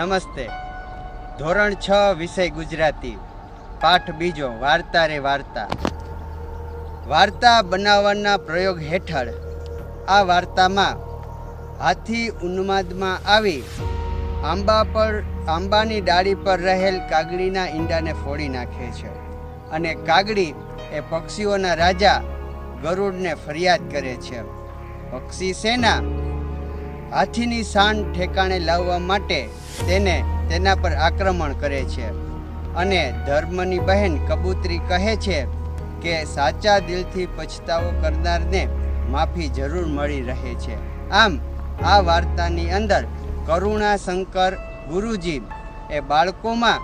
નમસ્તે. ધોરણ 6 વિષય ગુજરાતી, પાઠ બીજો, વાર્તા રે વાર્તા. વાર્તા બનાવવાના પ્રયોગ હેઠળ આ વાર્તામાં હાથી ઉન્માદમાં આવી આંબાની ડાળી પર રહેલ કાગડીના ઈંડાને ફોડી નાખે છે અને કાગડી એ પક્ષીઓના રાજા ગરુડને ફરિયાદ કરે છે. પક્ષી સેના હાથીની શાન ઠેકાણે લાવવા માટે તેના પર આક્રમણ કરે છે અને ધર્મની બહેન કબૂતરી કહે છે કે સાચા દિલથી પછતાવો કરનારને માફી જરૂર મળી રહે છે. આમ આ વાર્તાની અંદર કરુણાશંકર ગુરુજી એ બાળકોમાં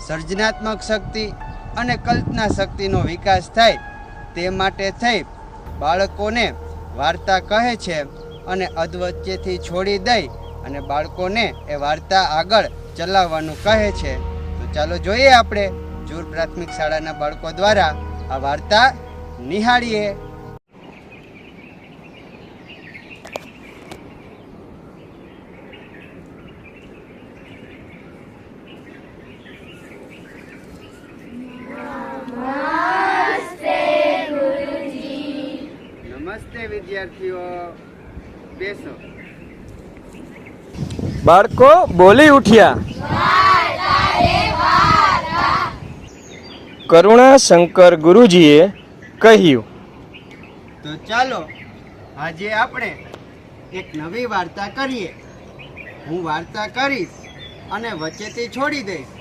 સર્જનાત્મક શક્તિ અને કલ્પના શક્તિનો વિકાસ થાય તે માટે થઈ બાળકોને વાર્તા કહે છે અને અધવચ્ચેથી છોડી દઈ અને બાળકોને એ વાર્તા આગળ ચલાવવાનું કહે છે. તો ચાલો જોઈએ આપણે જૂર પ્રાથમિક શાળાના બાળકો દ્વારા આ વાર્તા નિહાળીએ. નમસ્તે વિદ્યાર્થીઓ, બેસો. બાળકો બોલી ઉઠ્યા. કરુણાશંકર ગુરુજીએ કહ્યું. તો ચાલો આજે આપણે એક નવી વાર્તા કરીએ. હું વાર્તા કરીશ અને વચ્ચેથી છોડી દઈશ.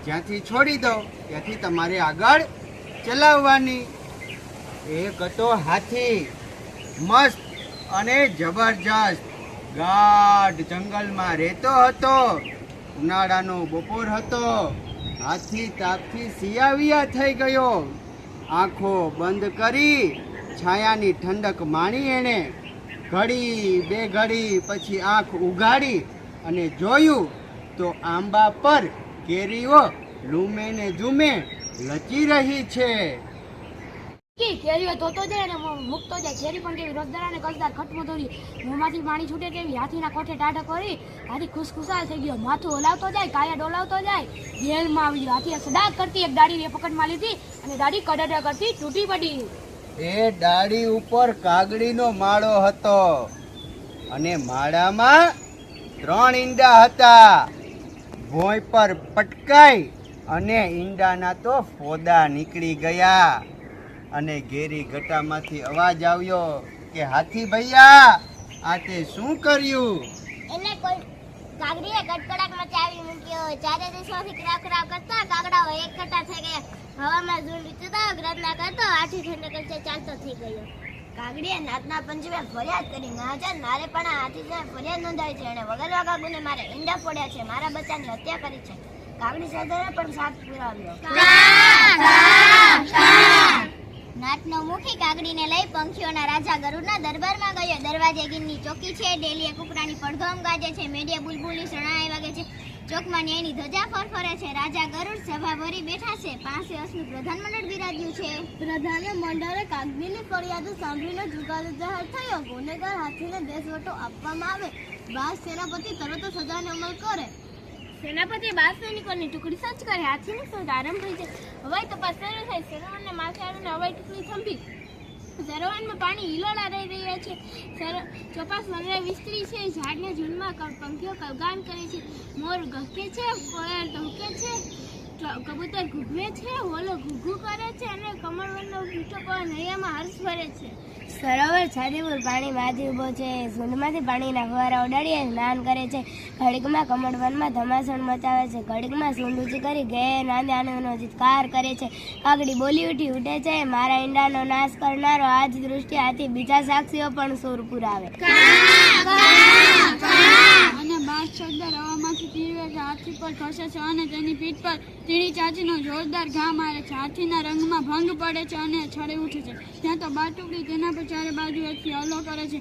જ્યાંથી છોડી દઉં ત્યાંથી તમારે આગળ ચલાવવાની. એક હતો હાથી, મસ્ત અને જબરજસ્ત. ગાઢ જંગલમાં રહેતો હતો. ઉનાળાનો બપોર હતો. હાથી તાપથી સિયાવિયા થઈ ગયો. આંખો બંધ કરી છાયાની ઠંડક માણી એણે. ઘડી બે ઘડી પછી આંખ ઉઘાડી અને જોયું તો આંબા પર કેરીઓ લૂમે ને ઝૂમે લચી રહી છે. કેરીઓ ધોતો જાય અને મૂકતો જાય. શેરી પણ કેવી રસદાર અને કસદાર ખટમથોડી મોંમાંથી પાણી છૂટે તેવી હાથીના કોઠે ટાઢક કરી હાથી ખુશખુશાલ થઈ ગયો. માથું હલાવતો જાય, કાયા ડોલાવતો જાય. જેલમાં આવી ગયો. હાથીએ સડાક કરતી એક ડાળીને પકડમાં લીધી અને ડાળી કડડા કરતી તૂટી પડી. એ ડાળી ઉપર કાગડીનો માળો હતો અને માળામાં 3 ઈંડા હતા. ભોંય પર પટકાઈ અને ઈંડાના તો ફોદા નીકળી ગયા અને ઘેરી ગટામાંથી અવાજ આવ્યો કે હાથી ભૈયા, આ તે શું કર્યું? એને કોઈ કાગડીએ કડકડાટ મચાવી મૂક્યો. ચારે દિશાથી ક્રાવ ક્રાવ કરતા કાગડાઓ એકઠા થઈ ગયા. હવામાં ઝૂંડ વિચરતા ગર્જના કરતો હાથી ઠંડક નીચે ચાલતો થઈ ગયો. કાગડીએ નાતના પંજવે ફરિયાદ કરી. મહાજન, મારે પણ આ હાથી સામે ફરિયાદ નોંધાવી છે. એને વગર વાગાગુને મારે ઈંડા ફોડ્યા છે, મારા બચ્ચાની હત્યા કરી છે. કાગડી સાધરે પણ સાથ પુરાવ્યો. નાતનો મુખી કાગડીને લઈ પંખીઓના રાજા ગરુડના દરબારમાં ગયો. દરવાજે ગીરની ચોકી છે. ડેલીએ કુકડાની પડઘમ ગાજે છે. મેડીએ બુલબુલની શરણાઈ વાગે છે. ચોકમાં ન્યાયની ધજા ફરફરે છે. રાજા ગરુડ સભા ભરી બેઠા છે. પાસે અસનું પ્રધાનમંડળ બિરાજ્યું છે. પ્રધાને મંડળે કાગડીની ફરિયાદ સાંભળીને ચુકાદો જાહેર થયો. ગુનેગાર હાથીને દેશવટો આપવામાં આવે. બાદ સેનાપતિ તરત સજાને અમલ કરે. સેનાપતિ 12 સૈનિકોની ટુકડી સજ્જ કરે. હાથીની શોધ આરંભ થઈ છે. હવાઈ તપાસ શરૂ થઈ. સરોવરને માથાડીને હવાઈ ટુકડી થંભી. સરોવરમાં પાણી હિલોળા રહી રહ્યા છે. ચોપાસ વનરાય વિસ્તરી છે. ઝાડના ઝૂંડમાં પંખીઓ કલગાન કરે છે. મોર ગહકે છે, કોયલ ટહુકે છે, કબૂતર ઘૂઘવે છે, હોલો ઘૂઘુ કરે છે અને કમળવનનો મીઠો પવન હૈયામાં હર્ષ ભરે છે. સરોવર છાતીપુર પાણીમાંથી ઊભો છે. ઝુંડમાંથી પાણીના ફુવારા ઉડાડીએ સ્નાન કરે છે. ઘડીકમાં કમળવનમાં ધમાસણ મચાવે છે. ઘડીકમાં સૂંઢ ઊંચી કરી ઘેર નાંદે આનંદનો ચિત્કાર કરે છે. કાગડી બોલી ઉઠે છે, મારા ઈંડાનો નાશ કરનારો આજ દૃષ્ટિ હાથી બીજા સાક્ષીઓ પણ સૂર પુરાવે. અને બાદ શબ્દ રવામાંથી તીવે છે. હાથી પર ખસે છે અને તેની પીઠ પર તીણી ચાંચીનો જોરદાર ઘા મારે છે. હાથીના રંગમાં ભંગ પડે છે અને છળી ઉઠે છે. ત્યાં તો બાટુકડી તેના પર ચારે બાજુએથી હલો કરે છે.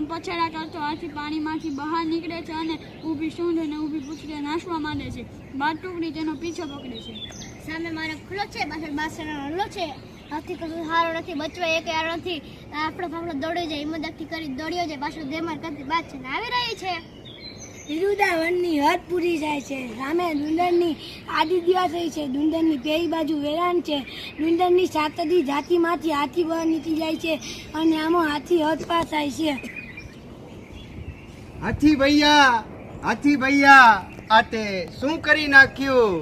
પછેડા કરતો હાથી પાણીમાંથી બહાર નીકળે છે અને ઊભી સૂંઢ અને ઊભી પૂંછડીએ નાશવા માંડે છે. બાટુકડી તેનો પીછો પકડે છે. સામે મારે ખુલ્લો છે, પાછળ બાસણનો હલ્લો છે. હાથી કશું સારો નથી, બચવા એક યાર નથી. આપણો ફાફડો દોડી જાય, હિંમતથી કરી દોડ્યો જાય. પાછો ધેમાર કરતી બાદ છે ને આવી રહી છે. વિરુદા વનની હદ પૂરી જાય છે. સામે ડુંડરની આદિ દિવસ છે. ડુંડરની પેલી બાજુ વેરાન છે. ડુંડરની સાતદી જાતિમાંથી હાથી બહાર નીકળી જાય છે અને આમાં હાથી હદ પાસ થાય છે. હાથી ભૈયા આ તે શું કરી નાખ્યું?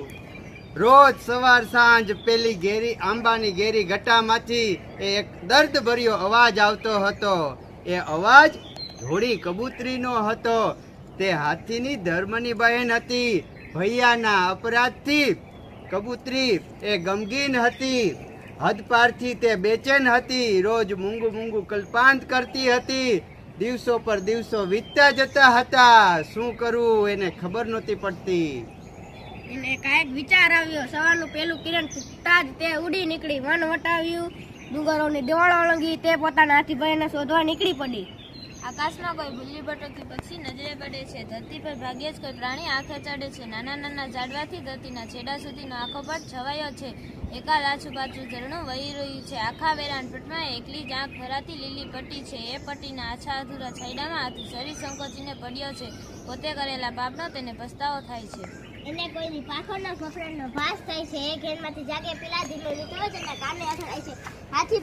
રોજ સવાર સાંજ પેલી ઘેરી આંબાની ઘેરી ગટામાંથી એક દર્દ ભર્યો અવાજ આવતો હતો. એ અવાજ ધોળી કબૂતરીનો હતો. તે હાથીની ધર્મની બહેન હતી. ભૈયાના અપરાધથી કબૂતરી એ ગમગીન હતી. હદપારથી તે બેચેન હતી. રોજ મૂંગું કલ્પાંત કરતી હતી. દિવસો પર દિવસો વીતતા જતા હતા. શું કરવું એને ખબર નહોતી પડતી. એને કાંઈક વિચાર આવ્યો. સવારનું પેલું કિરણ ફૂટતા જ તે ઉડી નીકળી. વન વટાવ્યું, ડુંગરોની દેવાળો ઓળંગી. તે પોતાના હાથી ભાઈને શોધવા નીકળી પડી. આકાશમાં કોઈ ભૂલી ભટકતી પક્ષી નજરે પડે છે. ધરતી પર ભાગ્યે જ કોઈ પ્રાણી આંખે ચડે છે. નાના નાના ઝાડવાથી ધરતીના છેડા સુધીનો આખો પટ છવાયો છે. એકાદ આછુપાછું ઝરણું વહી રહ્યું છે. આખા વેરાન પટમાં એકલી જ આંખ ભરાતી લીલી પટ્ટી છે. એ પટ્ટીના આછા અધૂરા છાંયડામાં હાથી શરીર સંકોચીને પડ્યો છે. પોતે કરેલા પાપનો તેને પસ્તાવો થાય છે. એને કોઈની પાખોનો ફફડાનો ભાસ થાય છે. એ ઘેરમાંથી જાગે પેલા ધીમે નીકળે છે અને કાને અથડાય છે. હાથી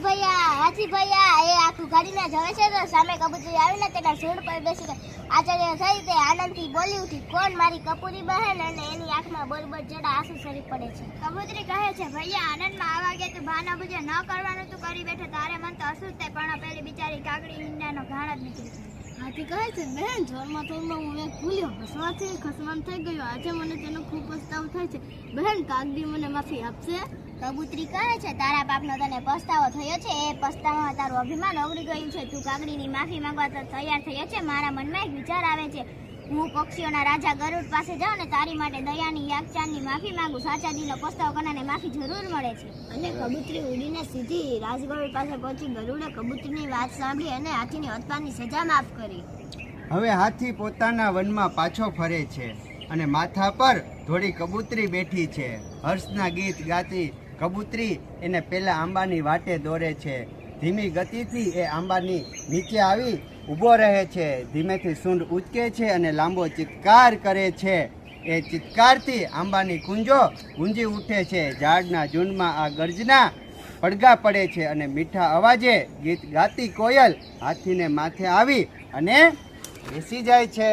ભૈયા એ આખું ગાડીને જવે છે તો સામે કબૂતરી આવીને તેના સૂંઢ પર બેસી ગઈ. આશ્ચર્ય થઈ તે આનંદથી બોલી ઉઠી, કોણ? મારી કપૂરી બહેન. અને એની આંખમાં બોલ જડા આંસુ સરી પડે છે. કબૂતરી કહે છે, ભૈયા આનંદમાં આવા ગયા તો ભાના બુજે ન કરવાનું તું કરી બેઠો. તારે મન તો અસુર થાય, પણ પેલી બિચારી કાગડી ઈંડાનો ઘાણ જ નીકળી છે. હાથી કહે છે, બહેન જોરમાં હું એક ભૂલ્યો. હસવાથી ખસવાન થઈ ગયો. આજે મને તેનો ખૂબ પસ્તાવો થાય છે. બહેન કાગડી મને માફી આપશે? કબૂતરી કહે છે, તારા પાપનો તને પસ્તાવો થયો છે. એ પસ્તાવામાં તારું અભિમાન ઓગળી ગયું છે. તું કાગડીની માફી માંગવા તો તૈયાર થયો છે. મારા મનમાં એક વિચાર આવે છે. હું પક્ષીઓના રાજા ગરુડ પાસે જાઉં ને તારી માટે દયાની યાગચાંદની માફી માંગુ. સાચા દિલનો પસ્તાવો કરનારને માફી જરૂર મળે છે. અને કબૂતરી ઉડીને સીધી રાજગરુડ પાસે પહોંચી. ગરુડે કબૂતરીની વાત સાંભળી અને હાથીની હત્યાની સજા માફ કરી. હવે હાથી પોતાના વનમાં પાછો ફરે છે અને માથા પર થોડી કબૂતરી બેઠી છે. હર્ષના ગીત ગાતી કબૂતરી એને પેલા આંબાની વાટે દોરે છે. ધીમી ગતિથી એ આંબાની નીચે આવી ઊભો રહે છે. ધીમેથી સૂંઢ ઉચકે છે અને લાંબો ચિત્કાર કરે છે. એ ચિત્કારથી આંબાની કુંજો ગુંજી ઉઠે છે. ઝાડના ઝૂંડમાં આ ગર્જના પડઘા પડે છે અને મીઠા અવાજે ગીત ગાતી કોયલ હાથીને માથે આવી અને બેસી જાય છે.